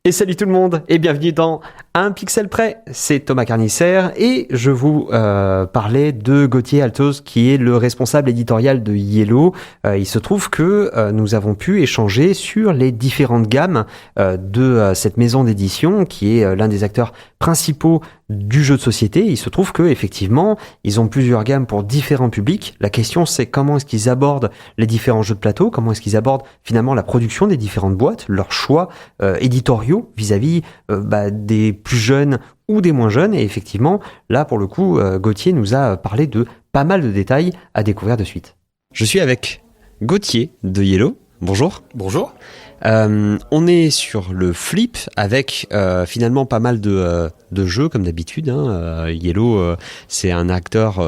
Et salut tout le monde et bienvenue dans Un Pixel Près, c'est Thomas Carnisser et je vous parlais de Gauthier Altos qui est le responsable éditorial de Yellow. Il se trouve que nous avons pu échanger sur les différentes gammes de cette maison d'édition qui est l'un des acteurs principaux du jeu de société. Il se trouve que effectivement, ils ont plusieurs gammes pour différents publics. La question c'est comment est-ce qu'ils abordent les différents jeux de plateau, comment est-ce qu'ils abordent finalement la production des différentes boîtes, leurs choix éditoriaux vis-à-vis des plus jeunes ou des moins jeunes. Et effectivement, là pour le coup, Gauthier nous a parlé de pas mal de détails à découvrir de suite. Je suis avec Gauthier de Yellow. Bonjour. Bonjour. On est sur le flip avec finalement pas mal de jeux comme d'habitude. Yellow, c'est un acteur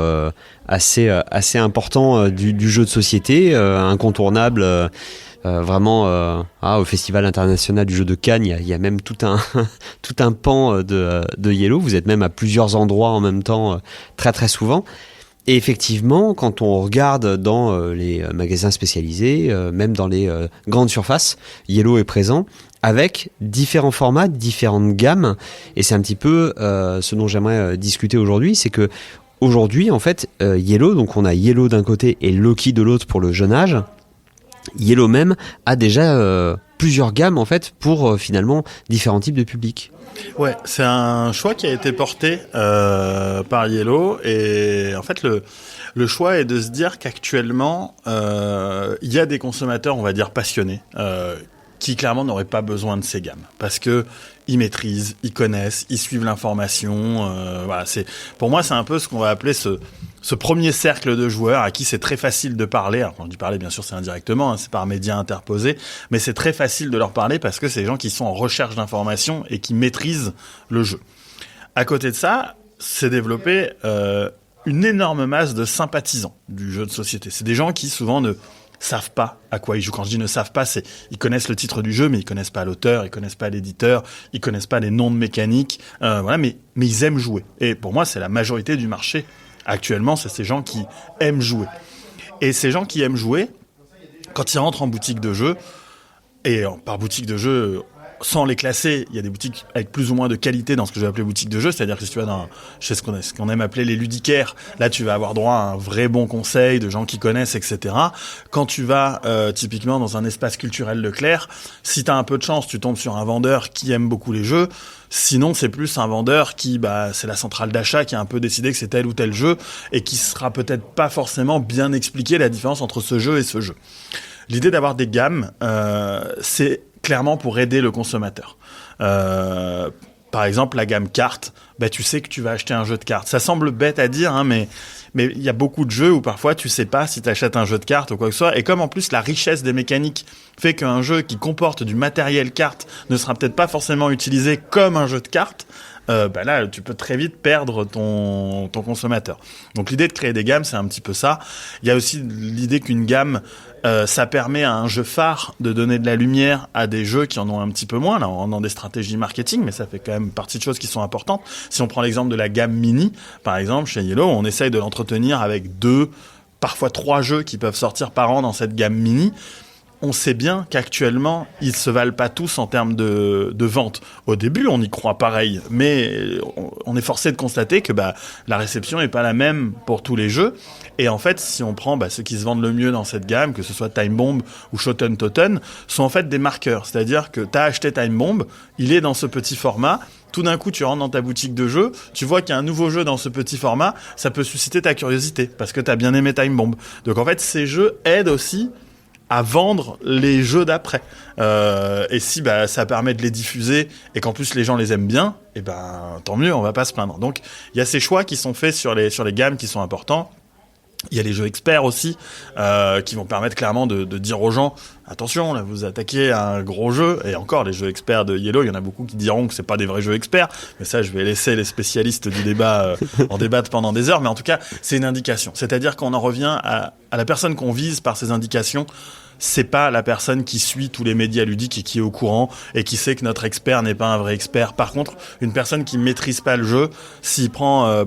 assez important du jeu de société, incontournable. Vraiment au Festival international du jeu de Cannes, il y a même tout un pan de Yellow. Vous êtes même à plusieurs endroits en même temps, très très souvent. Et effectivement, quand on regarde dans les magasins spécialisés, même dans les grandes surfaces, Yellow est présent avec différents formats, différentes gammes. Et c'est un petit peu ce dont j'aimerais discuter aujourd'hui, c'est que aujourd'hui, en fait, Yellow, donc on a Yellow d'un côté et Loki de l'autre pour le jeune âge. Yellow même a déjà plusieurs gammes en fait pour finalement différents types de publics. Ouais, c'est un choix qui a été porté par Yellow et en fait le choix est de se dire qu'actuellement il y a des consommateurs, on va dire passionnés, qui clairement n'auraient pas besoin de ces gammes parce que ils maîtrisent, ils connaissent, ils suivent l'information. Voilà, pour moi c'est un peu ce qu'on va appeler ce premier cercle de joueurs à qui c'est très facile de parler. Alors quand je dis parler, bien sûr, c'est indirectement, c'est par médias interposés, mais c'est très facile de leur parler parce que c'est des gens qui sont en recherche d'informations et qui maîtrisent le jeu. À côté de ça, c'est développé une énorme masse de sympathisants du jeu de société. C'est des gens qui souvent ne savent pas à quoi ils jouent. Quand je dis ne savent pas, c'est ils connaissent le titre du jeu, mais ils connaissent pas l'auteur, ils connaissent pas l'éditeur, ils connaissent pas les noms de mécaniques, voilà, mais ils aiment jouer. Et pour moi, c'est la majorité du marché. Actuellement, c'est ces gens qui aiment jouer. Et ces gens qui aiment jouer, quand ils rentrent en boutique de jeu, et par boutique de jeu, sans les classer, il y a des boutiques avec plus ou moins de qualité dans ce que je vais appeler boutique de jeu, c'est-à-dire que si tu vas chez ce qu'on aime appeler les ludicaires, là tu vas avoir droit à un vrai bon conseil de gens qui connaissent, etc. Quand tu vas typiquement dans un espace culturel Leclerc, si tu as un peu de chance, tu tombes sur un vendeur qui aime beaucoup les jeux. Sinon, c'est plus un vendeur qui, c'est la centrale d'achat qui a un peu décidé que c'est tel ou tel jeu et qui sera peut-être pas forcément bien expliqué la différence entre ce jeu et ce jeu. L'idée d'avoir des gammes, c'est clairement pour aider le consommateur. Par exemple, la gamme cartes, tu sais que tu vas acheter un jeu de cartes. Ça semble bête à dire, mais il y a beaucoup de jeux où parfois tu sais pas si tu achètes un jeu de cartes ou quoi que ce soit. Et comme en plus la richesse des mécaniques fait qu'un jeu qui comporte du matériel carte ne sera peut-être pas forcément utilisé comme un jeu de cartes, là tu peux très vite perdre ton consommateur. Donc l'idée de créer des gammes, c'est un petit peu ça. Il y a aussi l'idée qu'une gamme, ça permet à un jeu phare de donner de la lumière à des jeux qui en ont un petit peu moins. Là, on est dans des stratégies marketing, mais ça fait quand même partie de choses qui sont importantes. Si on prend l'exemple de la gamme mini, par exemple, chez Yellow, on essaye de l'entretenir avec 2, parfois 3 jeux qui peuvent sortir par an dans cette gamme mini. On sait bien qu'actuellement, ils se valent pas tous en termes de vente. Au début, on y croit pareil, mais on est forcé de constater que la réception est pas la même pour tous les jeux. Et en fait, si on prend ceux qui se vendent le mieux dans cette gamme, que ce soit Time Bomb ou Shoten Toten, sont en fait des marqueurs. C'est-à-dire que tu as acheté Time Bomb, il est dans ce petit format. Tout d'un coup, tu rentres dans ta boutique de jeux, tu vois qu'il y a un nouveau jeu dans ce petit format, ça peut susciter ta curiosité parce que tu as bien aimé Time Bomb. Donc en fait, ces jeux aident aussi à vendre les jeux d'après. Et si ça permet de les diffuser et qu'en plus les gens les aiment bien, tant mieux, on va pas se plaindre. Donc il y a ces choix qui sont faits sur les gammes qui sont importants. Il y a les jeux experts aussi qui vont permettre clairement de dire aux gens attention, là vous attaquez à un gros jeu. Et encore, les jeux experts de Yellow, il y en a beaucoup qui diront que c'est pas des vrais jeux experts, mais ça je vais laisser les spécialistes du débat en débattre pendant des heures. Mais en tout cas, c'est une indication, c'est-à-dire qu'on en revient à la personne qu'on vise par ces indications. C'est pas la personne qui suit tous les médias ludiques et qui est au courant et qui sait que notre expert n'est pas un vrai expert. Par contre, une personne qui maîtrise pas le jeu, s'il prend,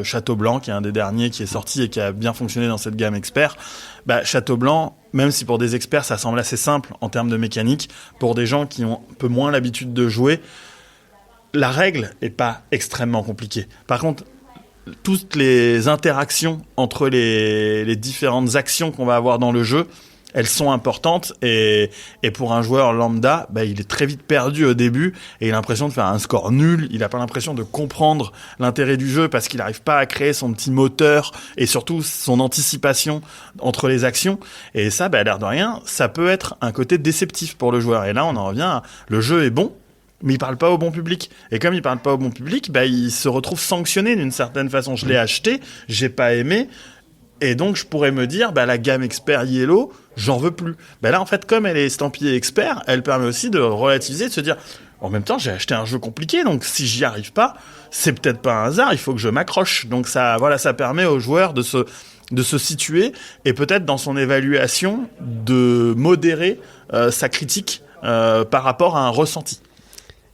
Château Blanc, qui est un des derniers qui est sorti et qui a bien fonctionné dans cette gamme expert, Château Blanc, même si pour des experts ça semble assez simple en termes de mécanique, pour des gens qui ont un peu moins l'habitude de jouer, la règle est pas extrêmement compliquée. Par contre, toutes les interactions entre les différentes actions qu'on va avoir dans le jeu, elles sont importantes et pour un joueur lambda, il est très vite perdu au début et il a l'impression de faire un score nul, il n'a pas l'impression de comprendre l'intérêt du jeu parce qu'il n'arrive pas à créer son petit moteur et surtout son anticipation entre les actions. Et ça, à l'air de rien, ça peut être un côté déceptif pour le joueur. Et là, on en revient à le jeu est bon, mais il parle pas au bon public. Et comme il parle pas au bon public, il se retrouve sanctionné d'une certaine façon. Je l'ai acheté, j'ai pas aimé, et donc je pourrais me dire, la gamme expert Yellow, j'en veux plus. Là, en fait, comme elle est estampillée expert, elle permet aussi de relativiser, de se dire, en même temps, j'ai acheté un jeu compliqué, donc si j'y arrive pas, c'est peut-être pas un hasard, il faut que je m'accroche. Donc ça permet aux joueurs de se situer et peut-être dans son évaluation de modérer sa critique par rapport à un ressenti.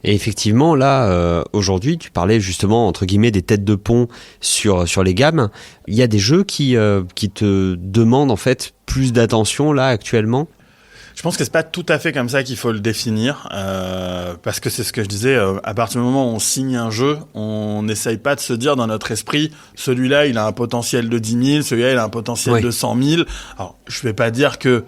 Et effectivement, là, aujourd'hui, tu parlais justement, entre guillemets, des têtes de pont sur les gammes. Il y a des jeux qui te demandent, en fait, plus d'attention, là, actuellement. Je pense que c'est pas tout à fait comme ça qu'il faut le définir, parce que c'est ce que je disais, à partir du moment où on signe un jeu, on n'essaye pas de se dire dans notre esprit, celui-là, il a un potentiel de 10 000, celui-là, il a un potentiel de 100 000. Alors, je vais pas dire que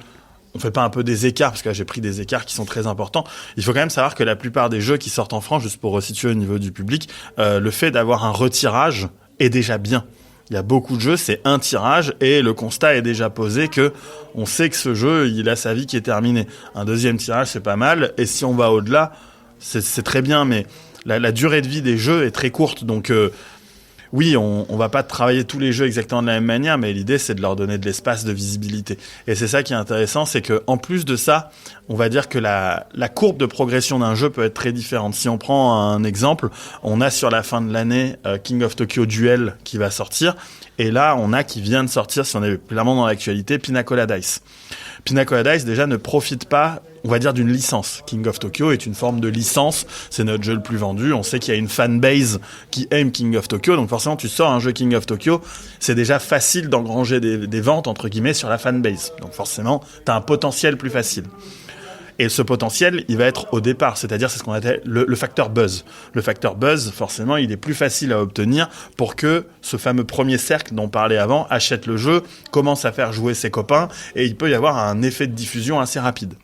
on fait pas un peu des écarts, parce que là, j'ai pris des écarts qui sont très importants. Il faut quand même savoir que la plupart des jeux qui sortent en France, juste pour resituer au niveau du public, le fait d'avoir un retirage est déjà bien. Il y a beaucoup de jeux, c'est un tirage et le constat est déjà posé que on sait que ce jeu, il a sa vie qui est terminée. Un deuxième tirage, c'est pas mal. Et si on va au-delà, c'est très bien, mais la durée de vie des jeux est très courte. Donc, oui, on va pas travailler tous les jeux exactement de la même manière, mais l'idée, c'est de leur donner de l'espace de visibilité. Et c'est ça qui est intéressant, c'est que en plus de ça, on va dire que la courbe de progression d'un jeu peut être très différente. Si on prend un exemple, on a sur la fin de l'année King of Tokyo Duel qui va sortir. Et là, on a qui vient de sortir, si on est clairement dans l'actualité, Pina Colada Dice. Pina Colada Dice, déjà, ne profite pas, on va dire, d'une licence. King of Tokyo est une forme de licence. C'est notre jeu le plus vendu. On sait qu'il y a une fanbase qui aime King of Tokyo. Donc forcément, tu sors un jeu King of Tokyo, c'est déjà facile d'engranger des ventes, entre guillemets, sur la fanbase. Donc forcément, tu as un potentiel plus facile. Et ce potentiel, il va être au départ, c'est-à-dire c'est ce qu'on appelle le facteur buzz. Le facteur buzz, forcément, il est plus facile à obtenir pour que ce fameux premier cercle dont on parlait avant achète le jeu, commence à faire jouer ses copains, et il peut y avoir un effet de diffusion assez rapide.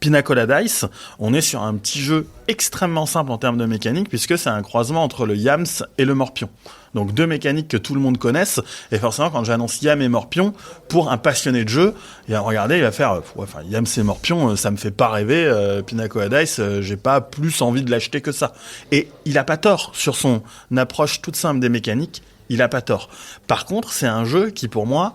Pina Colada Dice, on est sur un petit jeu extrêmement simple en termes de mécanique, puisque c'est un croisement entre le Yams et le Morpion. Donc deux mécaniques que tout le monde connaisse, et forcément quand j'annonce Yam et Morpion, pour un passionné de jeu, il va regarder, il va faire Yam et Morpion, ça me fait pas rêver, Pina Colada Dice, j'ai pas plus envie de l'acheter que ça. Et il a pas tort sur son approche toute simple des mécaniques, il a pas tort. Par contre, c'est un jeu qui pour moi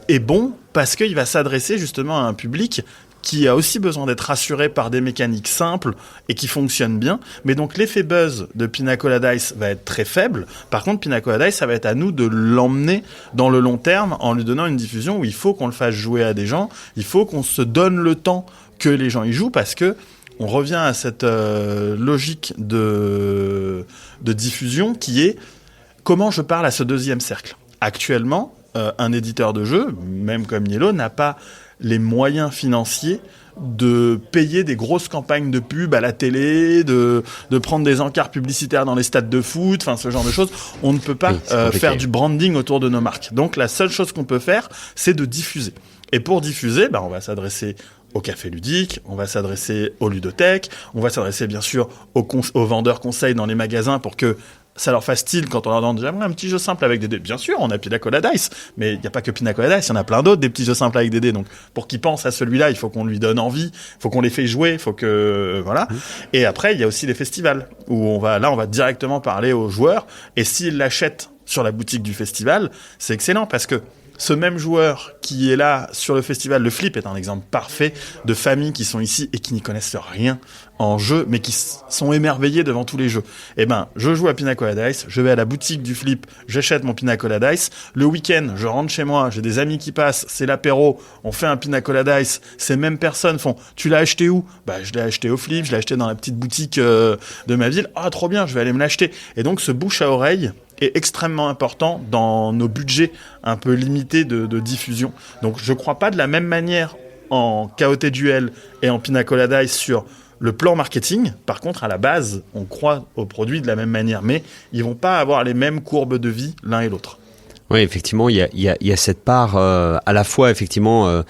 est bon parce qu'il va s'adresser justement à un public qui a aussi besoin d'être rassuré par des mécaniques simples et qui fonctionnent bien. Mais donc l'effet buzz de Pina Colada Dice va être très faible. Par contre, Pina Colada Dice, ça va être à nous de l'emmener dans le long terme en lui donnant une diffusion où il faut qu'on le fasse jouer à des gens, il faut qu'on se donne le temps que les gens y jouent, parce que on revient à cette logique de diffusion qui est comment je parle à ce deuxième cercle. Actuellement, un éditeur de jeu, même comme Yellow, n'a pas les moyens financiers de payer des grosses campagnes de pub à la télé, de prendre des encarts publicitaires dans les stades de foot, enfin ce genre de choses. On ne peut pas faire du branding autour de nos marques. Donc la seule chose qu'on peut faire, c'est de diffuser. Et pour diffuser, on va s'adresser au café ludique, on va s'adresser aux ludothèques, on va s'adresser bien sûr aux vendeurs conseils dans les magasins pour que ça leur fasse style quand on leur demande j'aimerais un petit jeu simple avec des dés. Bien sûr, on a Pina Colada Dice, mais il n'y a pas que Pina Colada Dice, il y en a plein d'autres, des petits jeux simples avec des dés. Donc, pour qu'ils pensent à celui-là, il faut qu'on lui donne envie, il faut qu'on les fait jouer, il faut que, voilà. Et après, il y a aussi les festivals, où on va directement parler aux joueurs, et s'ils l'achètent sur la boutique du festival, c'est excellent, parce que ce même joueur qui est là sur le festival, le Flip est un exemple parfait de familles qui sont ici et qui n'y connaissent rien en jeu, mais qui sont émerveillés devant tous les jeux. Je joue à Pina Colada Dice, je vais à la boutique du Flip, j'achète mon Pina Colada Dice. Le week-end, je rentre chez moi, j'ai des amis qui passent, c'est l'apéro, on fait un Pina Colada Dice. Ces mêmes personnes font « Tu l'as acheté où ?» Je l'ai acheté au Flip, je l'ai acheté dans la petite boutique de ma ville. « Ah, trop bien, je vais aller me l'acheter. » Et donc, ce bouche à oreille est extrêmement important dans nos budgets un peu limités de diffusion. Donc je crois pas de la même manière en KOT Duel et en Pina Colada Dice sur le plan marketing. Par contre, à la base, on croit aux produits de la même manière, mais ils vont pas avoir les mêmes courbes de vie l'un et l'autre. Oui, effectivement, il y a cette part à la fois effectivement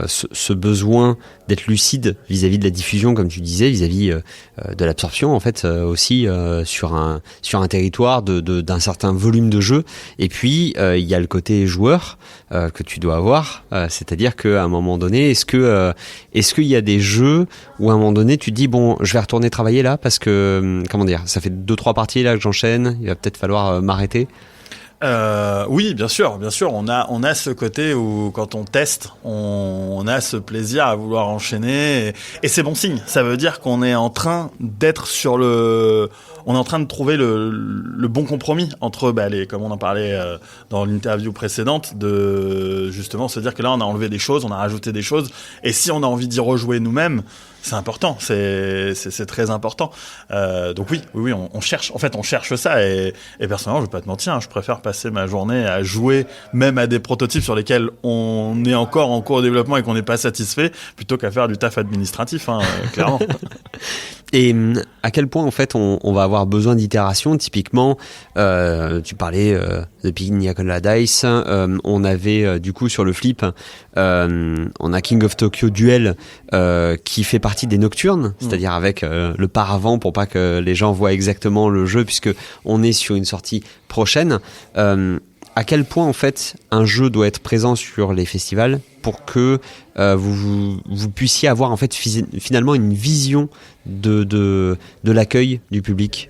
ce besoin d'être lucide vis-à-vis de la diffusion, comme tu disais, vis-à-vis de l'absorption en fait aussi sur un territoire d'un certain volume de jeu. Et puis il y a le côté joueur que tu dois avoir, c'est-à-dire qu'à un moment donné, est-ce qu'il y a des jeux où à un moment donné tu te dis bon, je vais retourner travailler là parce que comment dire, ça fait 2-3 parties là que j'enchaîne, il va peut-être falloir m'arrêter. Oui, bien sûr. On a ce côté où quand on teste, on a ce plaisir à vouloir enchaîner, et c'est bon signe. Ça veut dire qu'on est en train d'être on est en train de trouver le bon compromis entre, comme on en parlait dans l'interview précédente, de justement se dire que là on a enlevé des choses, on a rajouté des choses, et si on a envie d'y rejouer nous-mêmes, c'est important, c'est très important. Donc oui, on cherche ça, et personnellement, je vais pas te mentir, je préfère passer ma journée à jouer même à des prototypes sur lesquels on est encore en cours de développement et qu'on n'est pas satisfait, plutôt qu'à faire du taf administratif, clairement. Et à quel point en fait on va avoir besoin d'itération. Typiquement, tu parlais de Pina Colada Dice, on avait du coup sur le flip, on a King of Tokyo Duel qui fait partie des nocturnes, c'est-à-dire avec le paravent pour pas que les gens voient exactement le jeu, puisque on est sur une sortie prochaine. À quel point en fait un jeu doit être présent sur les festivals pour que vous puissiez avoir en fait finalement une vision de l'accueil du public?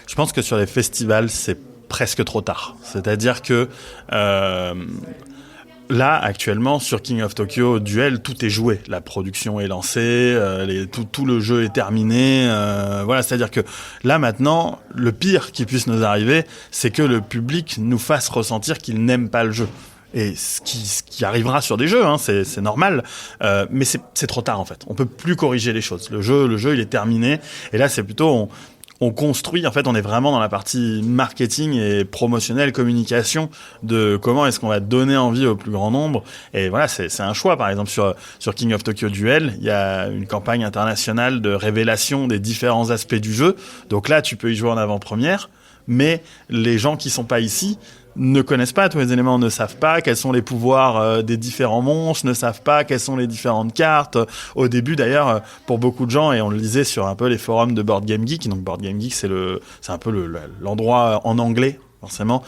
Je pense que sur les festivals, c'est presque trop tard. C'est-à-dire que là, actuellement, sur King of Tokyo Duel, tout est joué. La production est lancée, tout le jeu est terminé. Voilà, c'est-à-dire que là, maintenant, le pire qui puisse nous arriver, c'est que le public nous fasse ressentir qu'il n'aime pas le jeu. Et ce qui arrivera sur des jeux, c'est normal, mais c'est trop tard en fait. On peut plus corriger les choses. Le jeu, il est terminé. Et là, c'est plutôt on construit. En fait, on est vraiment dans la partie marketing et promotionnelle, communication de comment est-ce qu'on va donner envie au plus grand nombre. Et voilà, c'est un choix. Par exemple, sur King of Tokyo Duel, il y a une campagne internationale de révélation des différents aspects du jeu. Donc là, tu peux y jouer en avant-première, mais les gens qui sont pas ici ne connaissent pas tous les éléments, ne savent pas quels sont les pouvoirs des différents monstres, ne savent pas quelles sont les différentes cartes. Au début, d'ailleurs, pour beaucoup de gens, et on le lisait sur un peu les forums de Board Game Geek, donc Board Game Geek, c'est un peu l'endroit en anglais, forcément,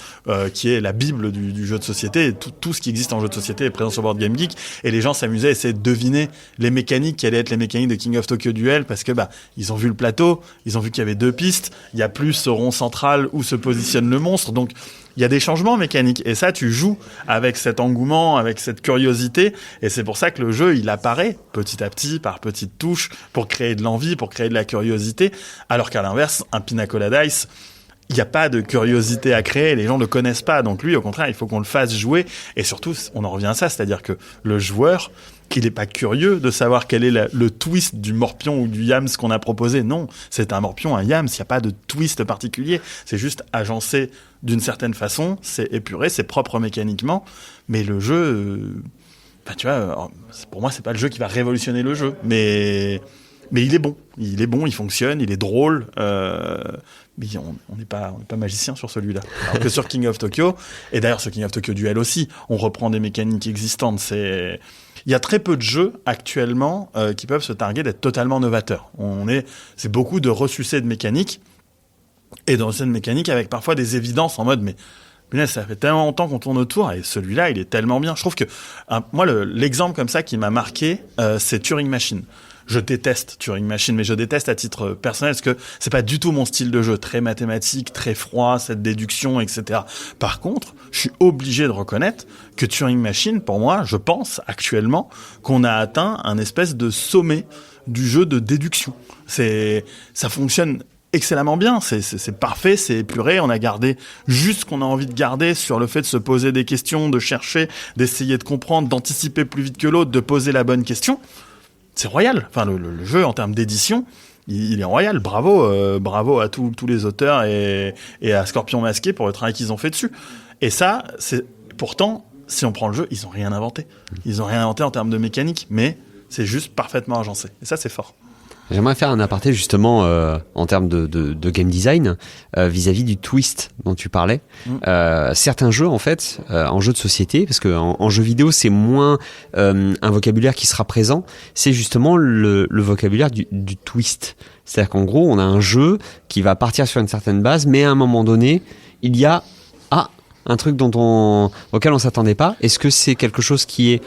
qui est la bible du jeu de société. Et tout ce qui existe en jeu de société est présent sur Board Game Geek, et les gens s'amusaient à essayer de deviner les mécaniques, quelles allaient être les mécaniques de King of Tokyo Duel, parce que ils ont vu le plateau, ils ont vu qu'il y avait 2 pistes, il y a plus ce rond central où se positionne le monstre, donc il y a des changements mécaniques, et ça, tu joues avec cet engouement, avec cette curiosité, et c'est pour ça que le jeu, il apparaît petit à petit, par petites touches, pour créer de l'envie, pour créer de la curiosité, alors qu'à l'inverse, un Pina Colada Dice, il n'y a pas de curiosité à créer, les gens ne le connaissent pas, donc lui, au contraire, il faut qu'on le fasse jouer, et surtout, on en revient à ça, c'est-à-dire que le joueur, il n'est pas curieux de savoir quel est le twist du morpion ou du yams qu'on a proposé. Non, c'est un morpion, un yams, il n'y a pas de twist particulier. C'est juste agencé d'une certaine façon, c'est épuré, c'est propre mécaniquement. Mais le jeu, tu vois, pour moi, c'est pas le jeu qui va révolutionner le jeu. Mais il est bon. Il est bon, il fonctionne, il est drôle. Mais on n'est pas magicien sur celui-là. Alors que sur King of Tokyo, et d'ailleurs sur King of Tokyo Duel aussi, on reprend des mécaniques existantes. Il y a très peu de jeux actuellement qui peuvent se targuer d'être totalement novateurs. C'est beaucoup de ressucés de mécaniques, et dans cette mécanique avec parfois des évidences en mode mais ça fait tellement longtemps qu'on tourne autour, et celui-là il est tellement bien. Je trouve que moi l'exemple comme ça qui m'a marqué, c'est Turing Machine. Je déteste Turing Machine, mais je déteste à titre personnel parce que c'est pas du tout mon style de jeu, très mathématique, très froid, cette déduction, etc. Par contre, je suis obligé de reconnaître que Turing Machine, pour moi, je pense actuellement qu'on a atteint un espèce de sommet du jeu de déduction. Ça fonctionne excellemment bien, c'est parfait, c'est épuré, on a gardé juste ce qu'on a envie de garder sur le fait de se poser des questions, de chercher, d'essayer de comprendre, d'anticiper plus vite que l'autre, de poser la bonne question. C'est royal. Enfin, le jeu, en termes d'édition, il est royal. Bravo à tous les auteurs et à Scorpion Masqué pour le travail qu'ils ont fait dessus. Et ça, c'est pourtant, si on prend le jeu, ils ont rien inventé. Ils ont rien inventé en termes de mécanique, mais c'est juste parfaitement agencé. Et ça, c'est fort. J'aimerais faire un aparté justement en termes de game design vis-à-vis du twist dont tu parlais. Certains jeux en fait, en jeu de société, parce que en jeu vidéo c'est moins un vocabulaire qui sera présent, c'est justement le vocabulaire du twist. C'est-à-dire qu'en gros on a un jeu qui va partir sur une certaine base, mais à un moment donné il y a un truc auquel on s'attendait pas. Est-ce que c'est quelque chose qui est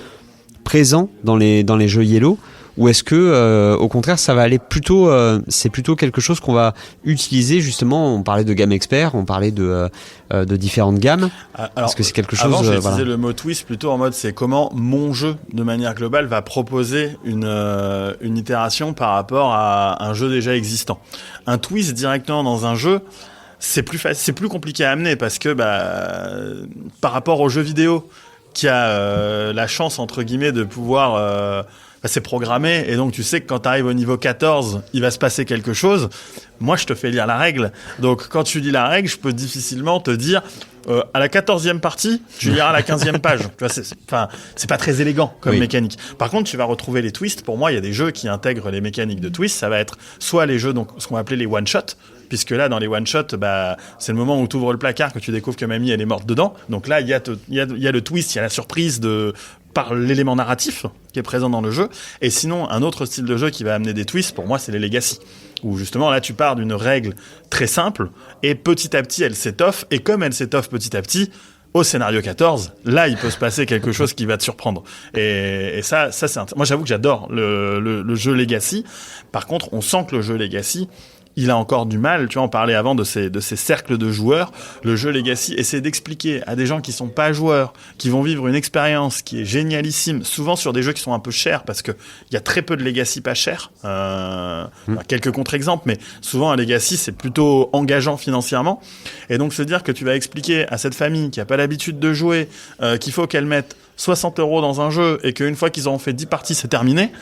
présent dans les jeux Yellow? Ou est-ce que, au contraire, ça va aller plutôt, c'est plutôt quelque chose qu'on va utiliser justement. On parlait de gamme expert, on parlait de différentes gammes. Alors, est-ce que c'est quelque chose? Avant, j'ai utilisé le mot twist plutôt en mode c'est comment mon jeu, de manière globale, va proposer une itération par rapport à un jeu déjà existant. Un twist directement dans un jeu, c'est plus compliqué à amener parce que par rapport au jeu vidéo qui a la chance entre guillemets de pouvoir c'est programmé et donc tu sais que quand tu arrives au niveau 14 il va se passer quelque chose. Moi je te fais lire la règle, donc quand tu lis la règle je peux difficilement te dire à la 14e partie tu liras la 15e page. Tu vois, c'est pas très élégant comme mécanique. Par contre tu vas retrouver les twists. Pour moi il y a des jeux qui intègrent les mécaniques de twist. Ça va être soit les jeux, donc ce qu'on va appeler les one shot, puisque là dans les one shot c'est le moment où tu ouvres le placard que tu découvres que mamie elle est morte dedans. Donc là il y a le twist, il y a la surprise par l'élément narratif qui est présent dans le jeu. Et sinon, un autre style de jeu qui va amener des twists, pour moi, c'est les legacy. Où justement, là, tu pars d'une règle très simple et petit à petit, elle s'étoffe. Et comme elle s'étoffe petit à petit, au scénario 14, là, il peut se passer quelque chose qui va te surprendre. Et ça c'est moi, j'avoue que j'adore le jeu legacy. Par contre, on sent que le jeu legacy, il a encore du mal, tu vois, on parlait avant de ces cercles de joueurs. Le jeu Legacy essaie d'expliquer à des gens qui sont pas joueurs, qui vont vivre une expérience qui est génialissime, souvent sur des jeux qui sont un peu chers, parce que il y a très peu de Legacy pas chers. Quelques contre-exemples, mais souvent un Legacy c'est plutôt engageant financièrement. Et donc se dire que tu vas expliquer à cette famille qui a pas l'habitude de jouer, qu'il faut qu'elle mette 60 € dans un jeu et qu'une fois qu'ils auront fait 10 parties c'est terminé.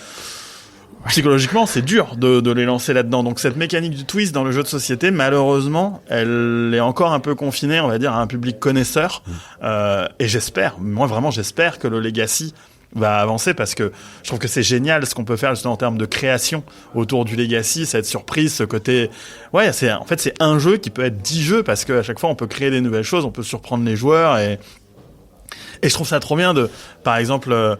Psychologiquement, c'est dur de les lancer là-dedans. Donc cette mécanique du twist dans le jeu de société, malheureusement, elle est encore un peu confinée, on va dire, à un public connaisseur. Et j'espère que le Legacy va avancer parce que je trouve que c'est génial ce qu'on peut faire justement en termes de création autour du Legacy, cette surprise, ce côté... Ouais, c'est un jeu qui peut être 10 jeux parce qu'à chaque fois, on peut créer des nouvelles choses, on peut surprendre les joueurs et je trouve ça trop bien par exemple...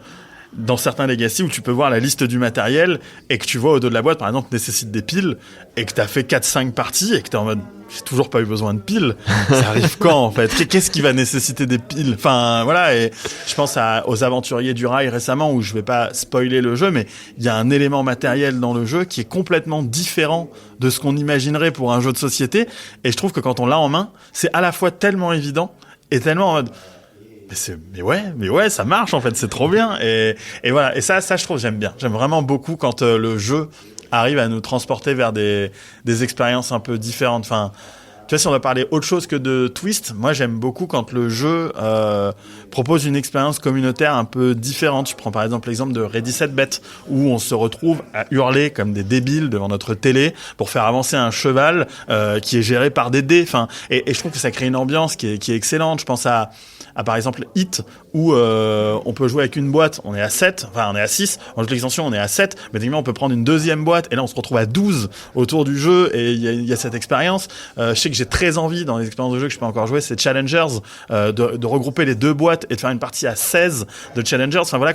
dans certains Legacy où tu peux voir la liste du matériel et que tu vois au dos de la boîte, par exemple, nécessite des piles et que t'as fait 4-5 parties et que t'es en mode j'ai toujours pas eu besoin de piles. Ça arrive quand, en fait? Qu'est-ce qui va nécessiter des piles? Enfin, voilà. Et je pense aux Aventuriers du Rail récemment où je vais pas spoiler le jeu, mais il y a un élément matériel dans le jeu qui est complètement différent de ce qu'on imaginerait pour un jeu de société. Et je trouve que quand on l'a en main, c'est à la fois tellement évident et tellement en mode mais ouais, ça marche en fait, c'est trop bien. Et voilà, et ça je trouve j'aime bien. J'aime vraiment beaucoup quand le jeu arrive à nous transporter vers des expériences un peu différentes. Enfin, tu vois, si on va parler autre chose que de twist, moi j'aime beaucoup quand le jeu propose une expérience communautaire un peu différente. Je prends par exemple l'exemple de Ready Set Bet où on se retrouve à hurler comme des débiles devant notre télé pour faire avancer un cheval qui est géré par des dés. Enfin, et je trouve que ça crée une ambiance qui est excellente. Je pense à par exemple Hit où on peut jouer avec une boîte, on est à 7, enfin on est à 6, en jeu de l'extension on est à 7, mais techniquement on peut prendre une deuxième boîte et là on se retrouve à 12 autour du jeu et il y a cette expérience. Je sais que j'ai très envie dans les expériences de jeu que je peux encore jouer, c'est Challengers, de regrouper les deux boîtes et de faire une partie à 16 de Challengers. Enfin voilà,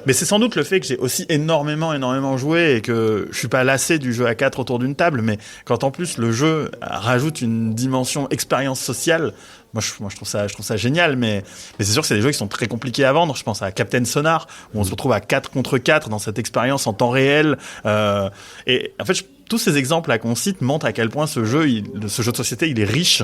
mais c'est sans doute le fait que j'ai aussi énormément joué et que je suis pas lassé du jeu à 4 autour d'une table, mais quand en plus le jeu rajoute une dimension expérience sociale, moi je trouve ça génial, mais c'est sûr que c'est des jeux qui sont très compliqués à vendre. Je pense à Captain Sonar où on se retrouve à 4 contre 4 dans cette expérience en temps réel. Et en fait, tous ces exemples-là qu'on cite montrent à quel point ce jeu de société, il est riche.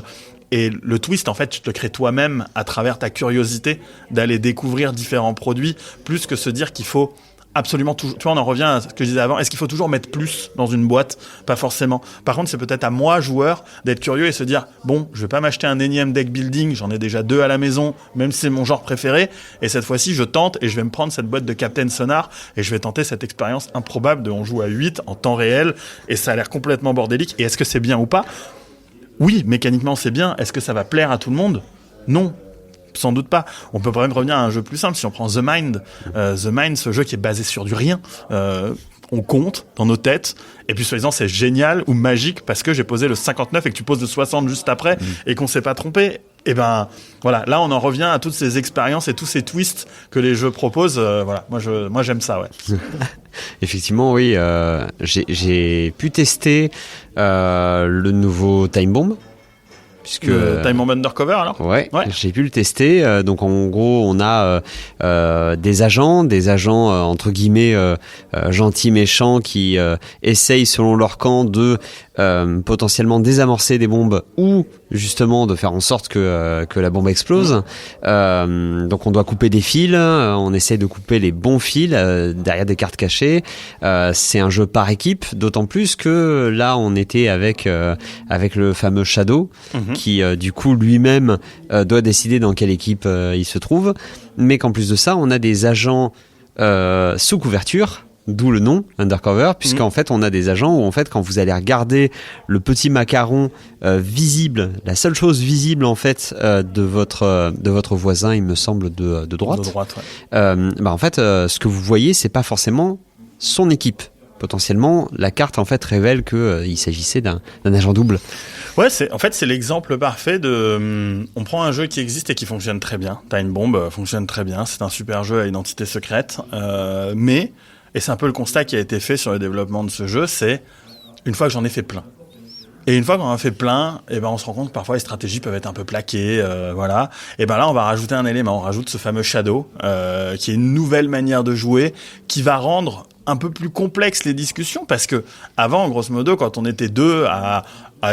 Et le twist, en fait, tu te le crées toi-même à travers ta curiosité d'aller découvrir différents produits, plus que se dire qu'il faut absolument toujours. Tu vois, on en revient à ce que je disais avant. Est-ce qu'il faut toujours mettre plus dans une boîte? Pas forcément. Par contre, c'est peut-être à moi, joueur, d'être curieux et se dire, bon, je vais pas m'acheter un énième deck building, j'en ai déjà 2 à la maison, même si c'est mon genre préféré, et cette fois-ci, je tente et je vais me prendre cette boîte de Captain Sonar et je vais tenter cette expérience improbable de on joue à 8 en temps réel et ça a l'air complètement bordélique. Et est-ce que c'est bien ou pas? Oui, mécaniquement, c'est bien. Est-ce que ça va plaire à tout le monde? Non. Sans doute pas. On peut même revenir à un jeu plus simple. Si on prend The Mind, ce jeu qui est basé sur du rien, on compte dans nos têtes, et puis soi-disant c'est génial ou magique parce que j'ai posé le 59 et que tu poses le 60 juste après et qu'on s'est pas trompé. Et ben voilà, là on en revient à toutes ces expériences et tous ces twists que les jeux proposent. Voilà, moi j'aime ça, ouais. Effectivement, oui. J'ai pu tester le nouveau Time Bomb. Puisque Time Bomb Undercover alors. Ouais, j'ai pu le tester. Donc en gros, on a des agents entre guillemets gentils, méchants, qui essayent selon leur camp de potentiellement désamorcer des bombes ou justement de faire en sorte que la bombe explose. Donc on doit couper des fils, on essaie de couper les bons fils derrière des cartes cachées. C'est un jeu par équipe, d'autant plus que là on était avec le fameux Shadow qui du coup lui-même doit décider dans quelle équipe il se trouve, mais qu'en plus de ça on a des agents sous couverture. D'où le nom Undercover, puisqu'en fait on a des agents où en fait quand vous allez regarder le petit macaron visible, la seule chose visible en fait de votre voisin, il me semble de droite. De droite, ouais. En fait ce que vous voyez c'est pas forcément son équipe. Potentiellement la carte en fait révèle que il s'agissait d'un agent double. Ouais, c'est l'exemple parfait de. On prend un jeu qui existe et qui fonctionne très bien. Time Bomb fonctionne très bien. C'est un super jeu à identité secrète, mais et c'est un peu le constat qui a été fait sur le développement de ce jeu, c'est une fois que j'en ai fait plein. Et une fois qu'on en a fait plein, et ben on se rend compte que parfois les stratégies peuvent être un peu plaquées, voilà. Et ben là on va rajouter un élément, on rajoute ce fameux Shadow, qui est une nouvelle manière de jouer, qui va rendre un peu plus complexe les discussions, parce que avant, grosso modo, quand on était deux à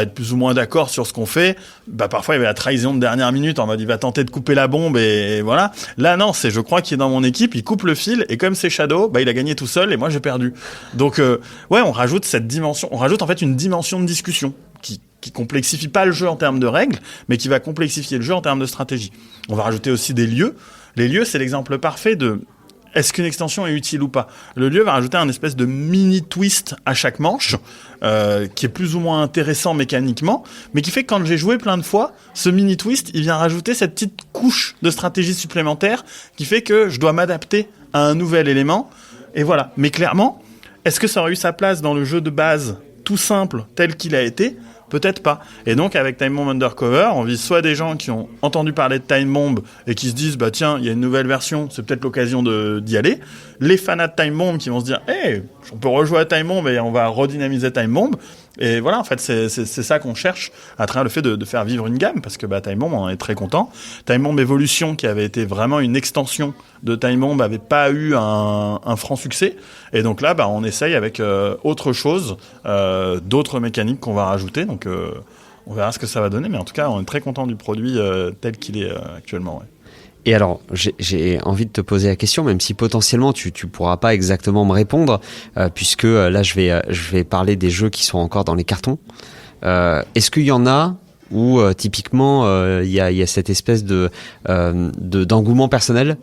être plus ou moins d'accord sur ce qu'on fait, bah parfois il y avait la trahison de dernière minute en mode il va tenter de couper la bombe et voilà. Là non, c'est je crois qu'il est dans mon équipe, il coupe le fil et comme c'est Shadow, bah il a gagné tout seul et moi j'ai perdu. Donc ouais, on rajoute cette dimension, on rajoute en fait une dimension de discussion qui complexifie pas le jeu en termes de règles, mais qui va complexifier le jeu en termes de stratégie. On va rajouter aussi des lieux. Les lieux, c'est l'exemple parfait de est-ce qu'une extension est utile ou pas? Le lieu va rajouter un espèce de mini twist à chaque manche, qui est plus ou moins intéressant mécaniquement, mais qui fait que quand j'ai joué plein de fois, ce mini twist, il vient rajouter cette petite couche de stratégie supplémentaire qui fait que je dois m'adapter à un nouvel élément. Et voilà. Mais clairement, est-ce que ça aurait eu sa place dans le jeu de base tout simple tel qu'il a été? Peut-être pas. Et donc, avec Time Bomb Undercover, on vise soit des gens qui ont entendu parler de Time Bomb et qui se disent, bah tiens, il y a une nouvelle version, c'est peut-être l'occasion d'y aller. Les fanats de Time Bomb qui vont se dire, hey, on peut rejouer à Time Bomb et on va redynamiser Time Bomb. Et voilà, en fait, c'est ça qu'on cherche à travers le fait de faire vivre une gamme, parce que bah, Time Bomb, on en est très content. Time Bomb Evolution, qui avait été vraiment une extension de Time Bomb, avait pas eu un franc succès. Et donc là, bah, on essaye avec autre chose, d'autres mécaniques qu'on va rajouter. Donc on verra ce que ça va donner, mais en tout cas, on est très content du produit tel qu'il est actuellement. Ouais. Et alors, j'ai envie de te poser la question, même si potentiellement tu pourras pas exactement me répondre, puisque là je vais parler des jeux qui sont encore dans les cartons. Est-ce qu'il y en a où typiquement il y a cette espèce d'engouement personnel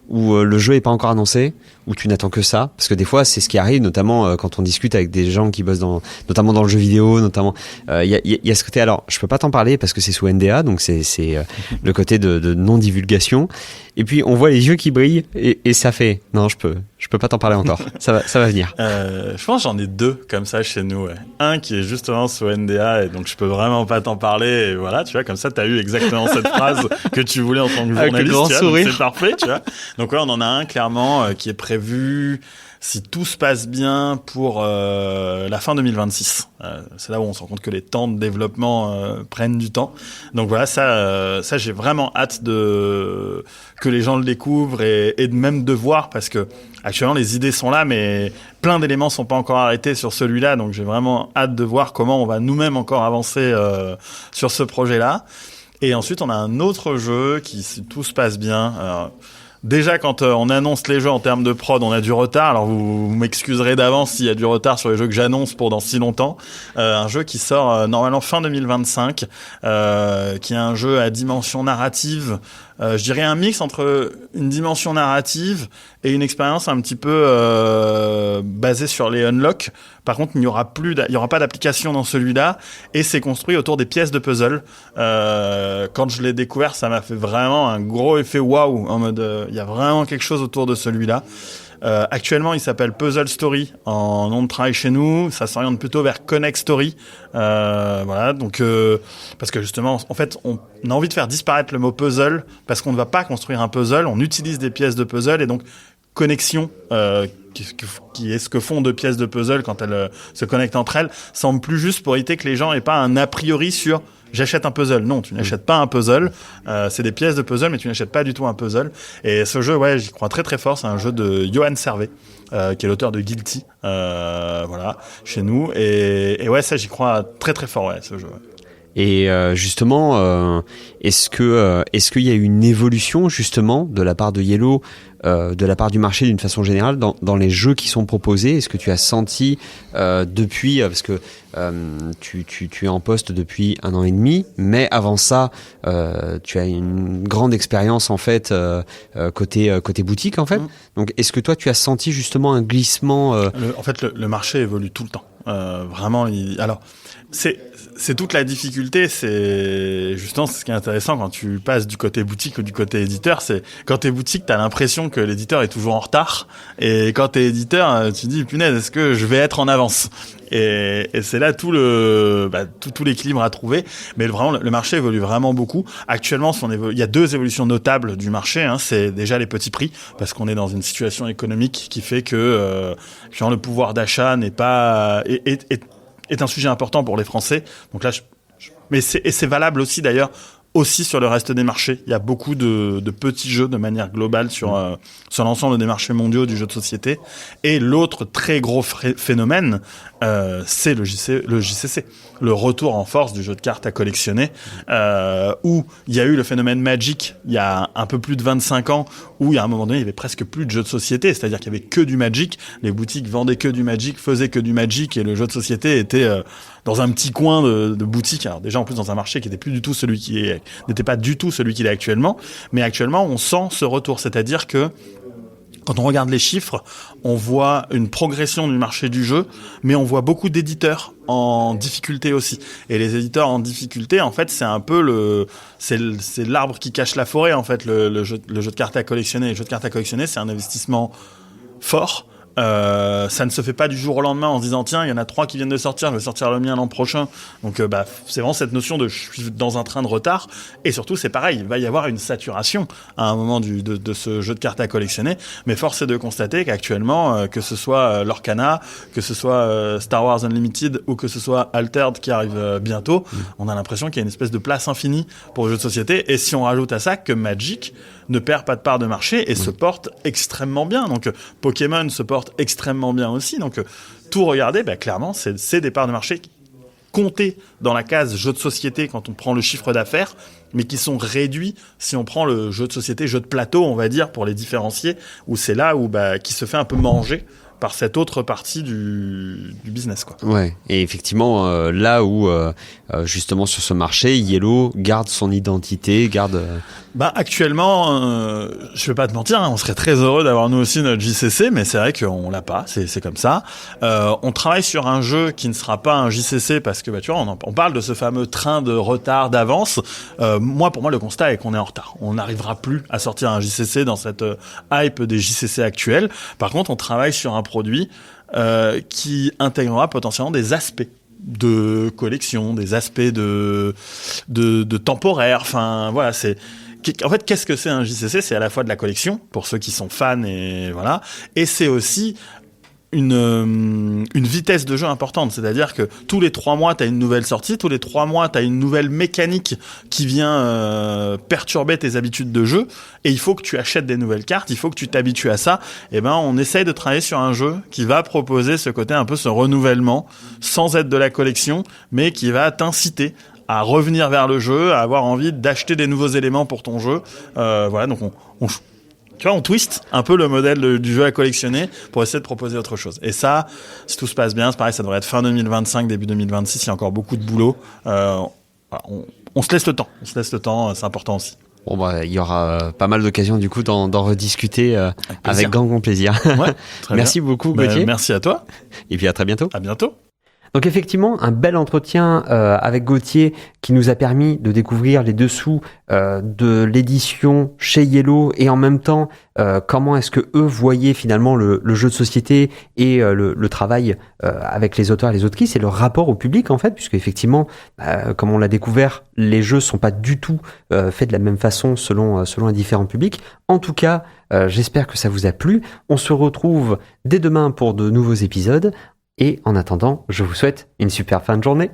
où le jeu est pas encore annoncé, où tu n'attends que ça, parce que des fois c'est ce qui arrive, notamment quand on discute avec des gens qui bossent notamment dans le jeu vidéo, notamment il y a ce côté, alors je peux pas t'en parler parce que c'est sous NDA, donc c'est le côté de non divulgation, et puis on voit les yeux qui brillent et ça fait non, je peux pas t'en parler encore, ça va venir. Je pense que j'en ai deux comme ça chez nous, ouais. Un qui est justement sous NDA et donc je peux vraiment pas t'en parler, et voilà, tu vois, comme ça t'as eu exactement cette phrase que tu voulais en tant que journaliste, tu vois, donc c'est parfait, tu vois. Donc ouais, on en a un clairement qui est prévu, si tout se passe bien, pour la fin 2026. C'est là où on se rend compte que les temps de développement prennent du temps. Donc voilà, ça j'ai vraiment hâte que les gens le découvrent et même de voir, parce que actuellement les idées sont là, mais plein d'éléments sont pas encore arrêtés sur celui-là. Donc j'ai vraiment hâte de voir comment on va nous-mêmes encore avancer sur ce projet-là. Et ensuite on a un autre jeu qui, si tout se passe bien, déjà quand on annonce les jeux en termes de prod, on a du retard. Alors vous m'excuserez d'avance s'il y a du retard sur les jeux que j'annonce pour dans si longtemps. Un jeu qui sort normalement fin 2025, qui est un jeu à dimension narrative. Je dirais un mix entre une dimension narrative et une expérience un petit peu basée sur les unlocks. Par contre, il y aura pas d'application dans celui-là, et c'est construit autour des pièces de puzzle. Quand je l'ai découvert, ça m'a fait vraiment un gros effet waouh, en mode il y a vraiment quelque chose autour de celui-là. Actuellement, il s'appelle Puzzle Story en nom de travail chez nous. Ça s'oriente plutôt vers Connect Story. Voilà, donc parce que justement, en fait, on a envie de faire disparaître le mot puzzle parce qu'on ne va pas construire un puzzle. On utilise des pièces de puzzle, et donc connexion, qui est ce que font deux pièces de puzzle quand elles se connectent entre elles, semble plus juste pour éviter que les gens aient pas un a priori sur j'achète un puzzle. Non, tu n'achètes pas un puzzle. C'est des pièces de puzzle, mais tu n'achètes pas du tout un puzzle. Et ce jeu, ouais, j'y crois très très fort. C'est un jeu de Johan Servet, qui est l'auteur de Guilty, voilà, chez nous. Et ouais, ça, j'y crois très très fort, ouais, ce jeu. Ouais. Et justement, est-ce qu'il y a eu une évolution justement de la part de Yellow, de la part du marché d'une façon générale dans les jeux qui sont proposés? Est-ce que tu as senti depuis, parce que tu es en poste depuis 1 an et demi, mais avant ça, tu as une grande expérience en fait côté boutique en fait. Donc, est-ce que toi tu as senti justement un glissement En fait, le marché évolue tout le temps. Vraiment, alors c'est toute la difficulté. C'est justement ce qui est intéressant quand tu passes du côté boutique ou du côté éditeur. C'est quand t'es boutique, t'as l'impression que l'éditeur est toujours en retard, et quand t'es éditeur, tu dis punaise, est-ce que je vais être en avance? Et c'est là tout l'équilibre à trouver. Mais vraiment, le marché évolue vraiment beaucoup. Actuellement, il y a 2 évolutions notables du marché. C'est déjà les petits prix, parce qu'on est dans une situation économique qui fait que le pouvoir d'achat est un sujet important pour les Français. Donc là, mais c'est valable aussi d'ailleurs aussi sur le reste des marchés. Il y a beaucoup de petits jeux de manière globale sur l'ensemble des marchés mondiaux du jeu de société. Et l'autre très gros phénomène, c'est le JCC, le retour en force du jeu de cartes à collectionner, où il y a eu le phénomène Magic il y a un peu plus de 25 ans, où il y a un moment donné, il y avait presque plus de jeux de société, c'est-à-dire qu'il y avait que du Magic, les boutiques vendaient que du Magic, faisaient que du Magic, et le jeu de société était dans un petit coin de boutique. Alors déjà, en plus, dans un marché qui n'était pas du tout celui qu'il est actuellement, mais actuellement, on sent ce retour, c'est-à-dire que quand on regarde les chiffres, on voit une progression du marché du jeu, mais on voit beaucoup d'éditeurs en difficulté aussi. Et les éditeurs en difficulté, en fait, c'est un peu c'est l'arbre qui cache la forêt, en fait, le jeu de cartes à collectionner. Le jeu de cartes à collectionner, c'est un investissement fort. Ça ne se fait pas du jour au lendemain en se disant tiens, il y en a 3 qui viennent de sortir, je vais sortir le mien l'an prochain. Donc c'est vraiment cette notion de je suis dans un train de retard. Et surtout, c'est pareil, il va y avoir une saturation à un moment de ce jeu de cartes à collectionner. Mais force est de constater qu'actuellement, que ce soit Lorcana, que ce soit Star Wars Unlimited, ou que ce soit Altered qui arrive bientôt, on a l'impression qu'il y a une espèce de place infinie pour le jeu de société. Et si on rajoute à ça que Magic ne perd pas de part de marché et se porte extrêmement bien. Donc Pokémon se porte extrêmement bien aussi. Donc tout regarder, clairement, c'est des parts de marché comptées dans la case jeu de société quand on prend le chiffre d'affaires, mais qui sont réduits si on prend le jeu de société, jeu de plateau, on va dire, pour les différencier, où c'est là où qui se fait un peu manger par cette autre partie du business, quoi. Ouais, et effectivement, là où justement sur ce marché, Yellow garde son identité, actuellement, je vais pas te mentir, on serait très heureux d'avoir nous aussi notre JCC, mais c'est vrai qu'on l'a pas, c'est comme ça. On travaille sur un jeu qui ne sera pas un JCC parce que tu vois, on parle de ce fameux train de retard d'avance. Pour moi, le constat est qu'on est en retard. On n'arrivera plus à sortir un JCC dans cette hype des JCC actuels. Par contre, on travaille sur un produit qui intégrera potentiellement des aspects de collection, des aspects de temporaire. Enfin, voilà, en fait, qu'est-ce que c'est un JCC? C'est à la fois de la collection, pour ceux qui sont fans, et voilà, et c'est aussi une vitesse de jeu importante, c'est-à-dire que tous les 3 mois t'as une nouvelle sortie, tous les 3 mois t'as une nouvelle mécanique qui vient perturber tes habitudes de jeu, et il faut que tu achètes des nouvelles cartes, il faut que tu t'habitues à ça. Et on essaye de travailler sur un jeu qui va proposer ce côté un peu, ce renouvellement, sans être de la collection, mais qui va t'inciter à revenir vers le jeu, à avoir envie d'acheter des nouveaux éléments pour ton jeu. Voilà, donc tu vois, on twist un peu le modèle du jeu à collectionner pour essayer de proposer autre chose. Et ça, si tout se passe bien, c'est pareil, ça devrait être fin 2025, début 2026. Il y a encore beaucoup de boulot. On se laisse le temps. On se laisse le temps, c'est important aussi. Bon, bah, il y aura pas mal d'occasions du coup d'en rediscuter avec grand plaisir. Ouais, merci beaucoup, Gauthier. Merci à toi. Et puis à très bientôt. À bientôt. Donc effectivement, un bel entretien avec Gauthier qui nous a permis de découvrir les dessous de l'édition chez Yellow et en même temps comment est-ce que eux voyaient finalement le jeu de société et le travail avec les auteurs et les autrices et le rapport au public en fait, puisque effectivement, comme on l'a découvert, les jeux sont pas du tout faits de la même façon selon un différent public. En tout cas, j'espère que ça vous a plu. On se retrouve dès demain pour de nouveaux épisodes. Et en attendant, je vous souhaite une super fin de journée.